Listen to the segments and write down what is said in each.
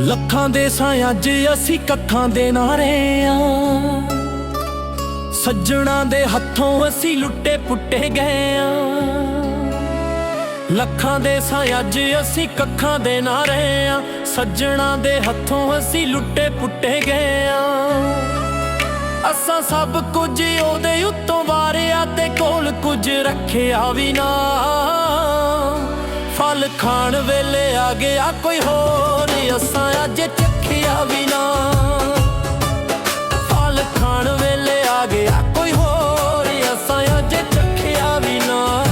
ਲੱਖਾਂ ਦੇ ਸਾਂ ਅੱਜ ਅਸੀਂ ਕੱਖਾਂ ਦੇ ਨਾਰੇ ਆ। ਸੱਜਣਾ ਦੇ ਹੱਥੋਂ ਅਸੀਂ ਲੁੱਟੇ ਪੁੱਟੇ ਗਏ ਆ। ਲੱਖਾਂ ਦੇ ਸਾਂ ਅੱਜ ਅਸੀਂ ਕੱਖਾਂ ਦੇ ਨਾਰੇ ਆ। ਸੱਜਣਾ ਦੇ ਹੱਥੋਂ ਅਸੀਂ ਲੁੱਟੇ ਪੁੱਟੇ ਗਏ ਆ। ਅਸਾਂ ਸਭ ਕੁਝ ਉਹਦੇ ਉੱਤੋਂ ਵਾਰਿਆ ਤੇ ਕੋਲ ਕੁਝ ਰੱਖਿਆ ਵੀ ਨਾ। ਫਲ ਖਾਣ ਵੇਲੇ ਆ ਗਿਆ ਕੋਈ ਹੋਰ, ਅਸਾਂ ਅੱਜ ਚੱਖਿਆ ਵੀ ਨਾ। ਫਲ ਖਾਣ ਵੇਲੇ ਆ ਗਿਆ ਕੋਈ ਹੋਰ, ਅਸਾਂ ਅੱਜ ਚੱਖਿਆ ਵੀ ਨਾ।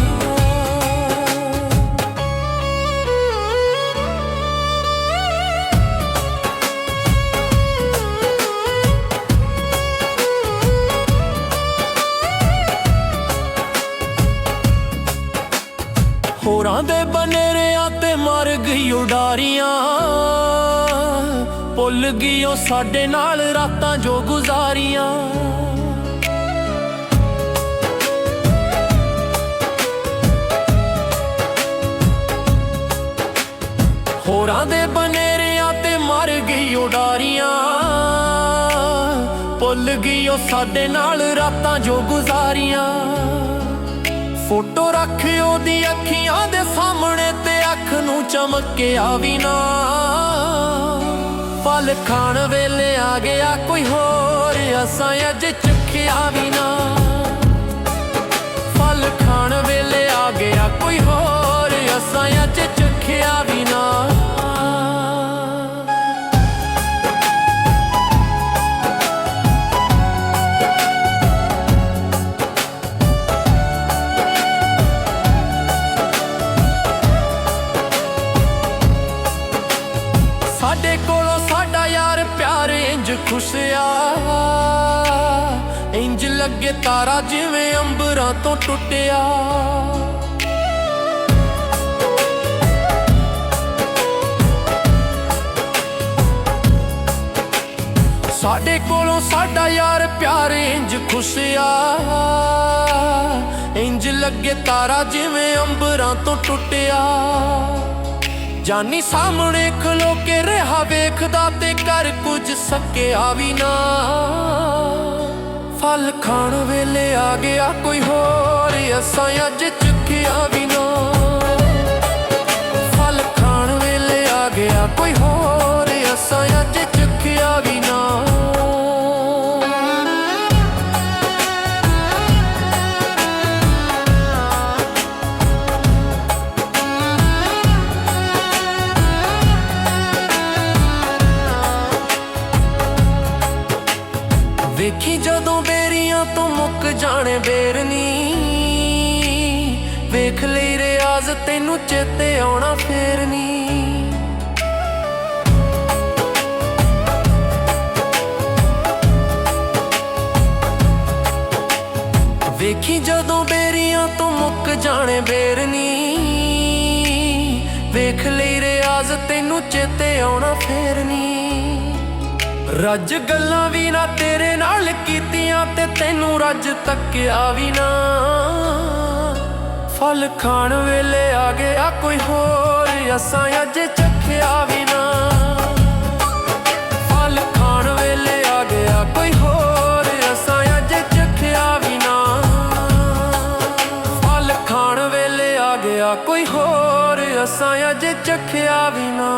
ਹੋਰਾਂ ਦੇ ਬਨੇਰਿਆਂ ਤੇ ਮਰ ਗਈ ਉਡਾਰੀਆਂ। ਭੁੱਲ ਗਈ ਉਹ ਸਾਡੇ ਨਾਲ ਰਾਤਾਂ ਜੋ ਗੁਜ਼ਾਰੀਆਂ। ਹੋਰਾਂ ਦੇ ਬਨੇਰਿਆਂ ਤੇ ਮਰ ਗਈ ਉਡਾਰੀਆਂ। ਭੁੱਲ ਗਈ ਉਹ ਸਾਡੇ ਨਾਲ ਰਾਤਾਂ ਜੋ ਗੁਜ਼ਾਰੀਆਂ। ਫੋਟੋ ਰੱਖ ਉਹਦੀ ਅੱਖੀਆਂ ਦੇ ਸਾਹਮਣੇ ਤੇ ਅੱਖ ਨੂੰ ਚਮਕਿਆ ਵੀ ਨਾ। ਫਲ ਖਾਣ ਵੇਲੇ ਆ ਗਿਆ ਕੋਈ ਹੋਰ, ਅਸਾਂ ਅੱਜ ਚੱਖਿਆ ਵੀ ਨਾ। ਫਲ ਖਾਣ ਵੇਲੇ ਆ ਗਿਆ ਕੋਈ ਹੋਰ, ਅਸਾਂ ਅੱਜ ਚੱਖਿਆ ਵੀ ਨਾ। ਸਾਡੇ ਕੋਲੋਂ ਸਾਡਾ ਯਾਰ ਪਿਆਰ ਇੰਜ ਖੁੱਸਿਆ। ਇੰਜ ਲੱਗੇ ਤਾਰਾ ਜਿਵੇਂ ਅੰਬਰਾਂ ਤੋਂ ਟੁੱਟਿਆ। ਸਾਡੇ ਕੋਲੋਂ ਸਾਡਾ ਯਾਰ ਪਿਆਰ ਇੰਜ ਖੁੱਸਿਆ। ਇੰਜ ਲੱਗੇ ਤਾਰਾ ਜਿਵੇਂ ਅੰਬਰਾਂ ਤੋਂ ਟੁੱਟਿਆ। ਜਾਨੀ ਸਾਹਮਣੇ ਖਲੋ ਕੇ ਰਿਹਾ ਵੇਖਦਾ ਤੇ ਕਰ ਕੁਝ ਸਕਿਆ ਵੀ ਨਾ। ਫਲ ਖਾਣ ਵੇਲੇ ਆ ਗਿਆ ਕੋਈ ਹੋਰ, ਅਸਾਂ ਅੱਜ ਚੱਖਿਆ ਵੀ ਨਾ। ਫਲ ਖਾਣ ਵੇਲੇ ਆ ਗਿਆ ਕੋਈ ਹੋਰ, ਅਸਾਂ ਅੱਜ ਚੱਖਿਆ ਵੀ ਨਾ। ਵੇਖੀ ਜਦੋਂ ਬੇਰੀਆਂ ਤੋਂ ਮੁੱਕ ਜਾਣੇ ਬੇਰਨੀ। ਵੇਖ ਲਈ ਰਿਆਜ਼ ਤੈਨੂੰ ਚੇਤੇ ਆਉਣਾ ਫੇਰ ਨੀ। ਵੇਖੀ ਜਦੋਂ ਬੇਰੀਆਂ ਤੋਂ ਮੁੱਕ ਜਾਣੇ ਬੇਰਨੀ। ਵੇਖ ਲਈ ਰਿਆਜ਼ ਤੈਨੂੰ ਚੇਤੇ ਆਉਣਾ ਫੇਰ ਨੀ। ਰੱਜ ਗੱਲਾਂ ਵੀ ਨਾ ਤੇਰੇ ਨਾਲ ਕੀਤੀਆਂ ਤੇ ਤੈਨੂੰ ਰੱਜ ਤੱਕਿਆ ਵੀ ਨਾ। ਫਲ ਖਾਣ ਵੇਲੇ ਆ ਗਿਆ ਕੋਈ ਹੋਰ, ਅਸਾਂ ਅੱਜ ਚੱਖਿਆ ਵੀ ਨਾ। ਫਲ ਖਾਣ ਵੇਲੇ ਆ ਗਿਆ ਕੋਈ ਹੋਰ, ਅਸਾਂ ਅੱਜ ਚੱਖਿਆ ਵੀ ਨਾ। ਫਲ ਖਾਣ ਵੇਲੇ ਆ ਗਿਆ ਕੋਈ ਹੋਰ, ਅਸਾਂ ਅੱਜ ਚੱਖਿਆ ਵੀ ਨਾ।